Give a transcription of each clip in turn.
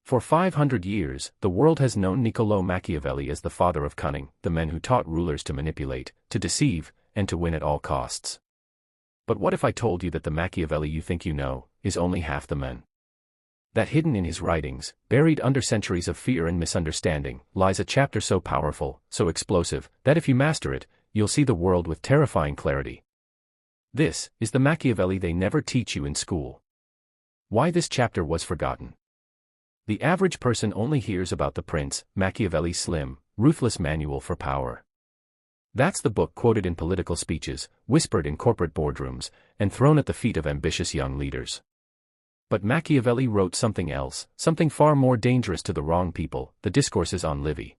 For 500 years, the world has known Niccolò Machiavelli as the father of cunning, the man who taught rulers to manipulate, to deceive, and to win at all costs. But what if I told you that the Machiavelli you think you know is only half the man? That hidden in his writings, buried under centuries of fear and misunderstanding, lies a chapter so powerful, so explosive, that if you master it, you'll see the world with terrifying clarity. This is the Machiavelli they never teach you in school. Why this chapter was forgotten. The average person only hears about the Prince, Machiavelli's slim, ruthless manual for power. That's the book quoted in political speeches, whispered in corporate boardrooms, and thrown at the feet of ambitious young leaders. But Machiavelli wrote something else, something far more dangerous to the wrong people, the discourses on Livy.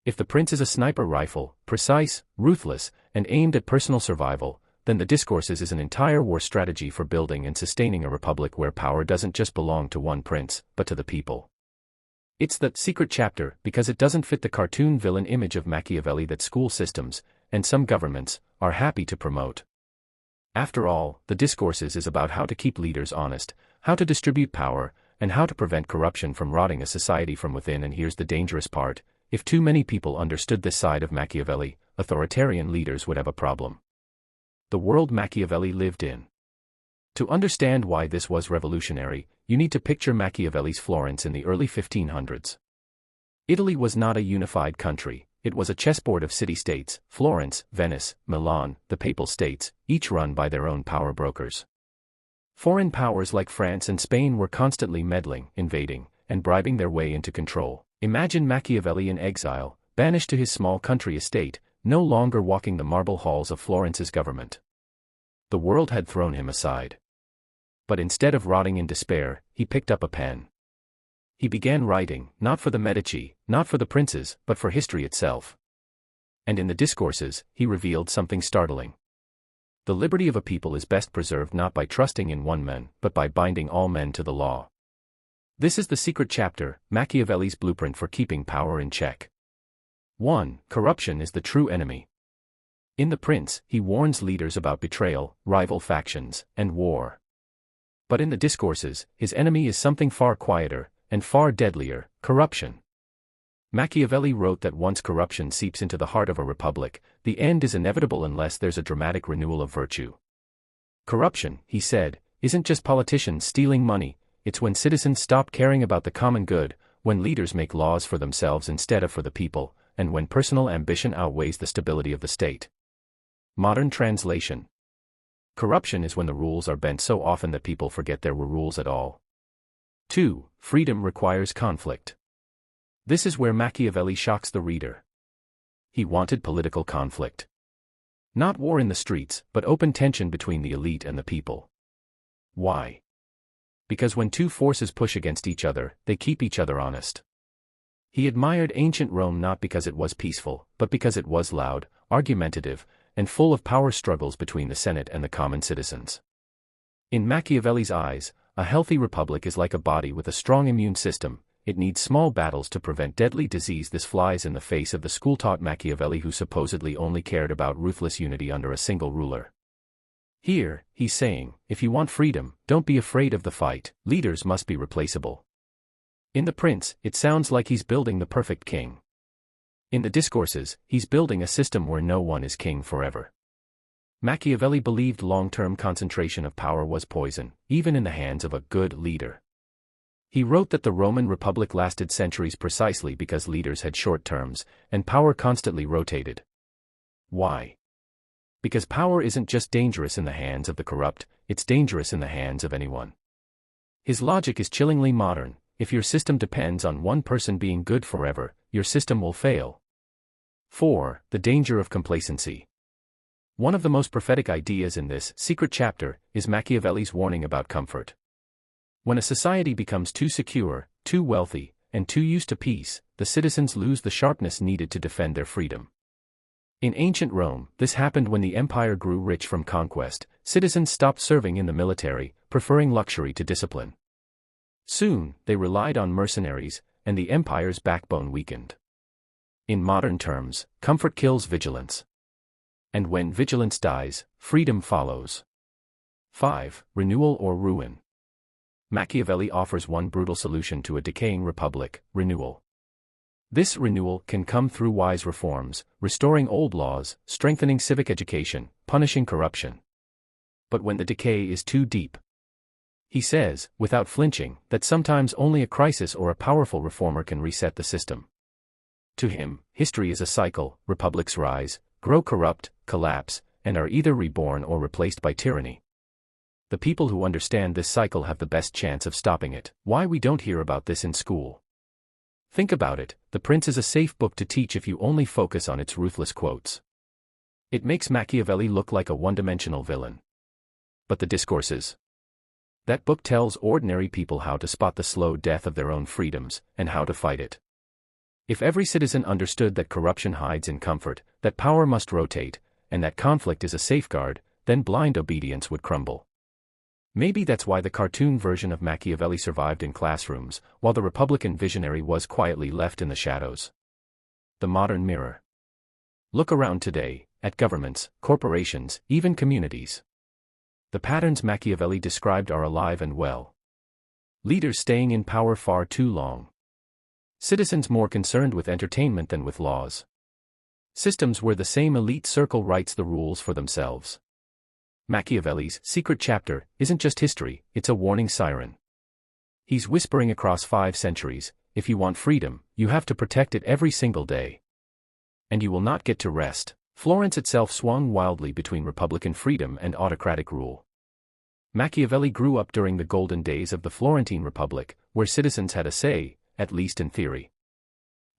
If the Prince is a sniper rifle, precise, ruthless, and aimed at personal survival, then the discourses is an entire war strategy for building and sustaining a republic where power doesn't just belong to one prince, but to the people. It's the secret chapter because it doesn't fit the cartoon villain image of Machiavelli that school systems, and some governments, are happy to promote. After all, the discourses is about how to keep leaders honest, how to distribute power, and how to prevent corruption from rotting a society from within. And here's the dangerous part: if too many people understood this side of Machiavelli, authoritarian leaders would have a problem. The world Machiavelli lived in. To understand why this was revolutionary, you need to picture Machiavelli's Florence in the early 1500s. Italy was not a unified country, it was a chessboard of city-states: Florence, Venice, Milan, the Papal States, each run by their own power brokers. Foreign powers like France and Spain were constantly meddling, invading, and bribing their way into control. Imagine Machiavelli in exile, banished to his small country estate, no longer walking the marble halls of Florence's government. The world had thrown him aside. But instead of rotting in despair, he picked up a pen. He began writing, not for the Medici, not for the princes, but for history itself. And in the discourses, he revealed something startling. The liberty of a people is best preserved not by trusting in one man, but by binding all men to the law. This is the secret chapter, Machiavelli's blueprint for keeping power in check. 1. Corruption is the true enemy. In The Prince, he warns leaders about betrayal, rival factions, and war. But in the discourses, his enemy is something far quieter, and far deadlier: corruption. Machiavelli wrote that once corruption seeps into the heart of a republic, the end is inevitable unless there's a dramatic renewal of virtue. Corruption, he said, isn't just politicians stealing money, it's when citizens stop caring about the common good, when leaders make laws for themselves instead of for the people, and when personal ambition outweighs the stability of the state. Modern translation. Corruption is when the rules are bent so often that people forget there were rules at all. 2. Freedom requires conflict. This is where Machiavelli shocks the reader. He wanted political conflict. Not war in the streets, but open tension between the elite and the people. Why? Because when two forces push against each other, they keep each other honest. He admired ancient Rome not because it was peaceful, but because it was loud, argumentative, and full of power struggles between the Senate and the common citizens. In Machiavelli's eyes, a healthy republic is like a body with a strong immune system. It needs small battles to prevent deadly disease. This flies in the face of the school-taught Machiavelli who supposedly only cared about ruthless unity under a single ruler. Here, he's saying, if you want freedom, don't be afraid of the fight. Leaders must be replaceable. In The Prince, it sounds like he's building the perfect king. In the discourses, he's building a system where no one is king forever. Machiavelli believed long-term concentration of power was poison, even in the hands of a good leader. He wrote that the Roman Republic lasted centuries precisely because leaders had short terms, and power constantly rotated. Why? Because power isn't just dangerous in the hands of the corrupt, it's dangerous in the hands of anyone. His logic is chillingly modern: if your system depends on one person being good forever, your system will fail. 4. The danger of complacency. One of the most prophetic ideas in this secret chapter is Machiavelli's warning about comfort. When a society becomes too secure, too wealthy, and too used to peace, the citizens lose the sharpness needed to defend their freedom. In ancient Rome, this happened when the empire grew rich from conquest. Citizens stopped serving in the military, preferring luxury to discipline. Soon, they relied on mercenaries, and the empire's backbone weakened. In modern terms, comfort kills vigilance. And when vigilance dies, freedom follows. 5. Renewal or ruin. Machiavelli offers one brutal solution to a decaying republic: renewal. This renewal can come through wise reforms, restoring old laws, strengthening civic education, punishing corruption. But when the decay is too deep, he says, without flinching, that sometimes only a crisis or a powerful reformer can reset the system. To him, history is a cycle: republics rise, grow corrupt, collapse, and are either reborn or replaced by tyranny. The people who understand this cycle have the best chance of stopping it. Why we don't hear about this in school? Think about it. The Prince is a safe book to teach if you only focus on its ruthless quotes. It makes Machiavelli look like a one-dimensional villain. But the discourses? That book tells ordinary people how to spot the slow death of their own freedoms, and how to fight it. If every citizen understood that corruption hides in comfort, that power must rotate, and that conflict is a safeguard, then blind obedience would crumble. Maybe that's why the cartoon version of Machiavelli survived in classrooms, while the Republican visionary was quietly left in the shadows. The modern mirror. Look around today, at governments, corporations, even communities. The patterns Machiavelli described are alive and well. Leaders staying in power far too long. Citizens more concerned with entertainment than with laws. Systems where the same elite circle writes the rules for themselves. Machiavelli's secret chapter isn't just history, it's a warning siren. He's whispering across 5 centuries: if you want freedom, you have to protect it every single day. And you will not get to rest. Florence itself swung wildly between republican freedom and autocratic rule. Machiavelli grew up during the golden days of the Florentine Republic, where citizens had a say, at least in theory.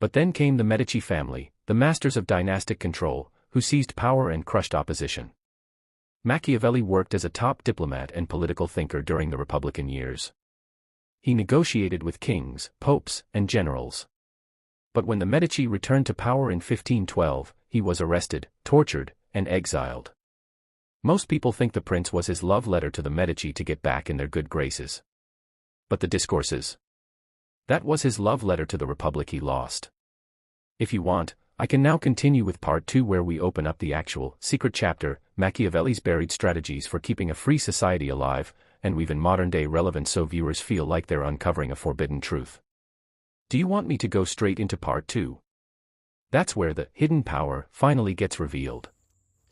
But then came the Medici family, the masters of dynastic control, who seized power and crushed opposition. Machiavelli worked as a top diplomat and political thinker during the Republican years. He negotiated with kings, popes, and generals. But when the Medici returned to power in 1512, he was arrested, tortured, and exiled. Most people think the prince was his love letter to the Medici to get back in their good graces. But the discourses? That was his love letter to the republic he lost. If you want, I can now continue with part 2 where we open up the actual, secret chapter, Machiavelli's buried strategies for keeping a free society alive, and weave in modern-day relevance so viewers feel like they're uncovering a forbidden truth. Do you want me to go straight into part 2? That's where the hidden power finally gets revealed.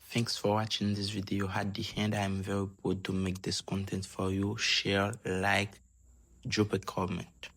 Thanks for watching this video. At the end, I'm very proud to make this content for you. Share, like, drop a comment.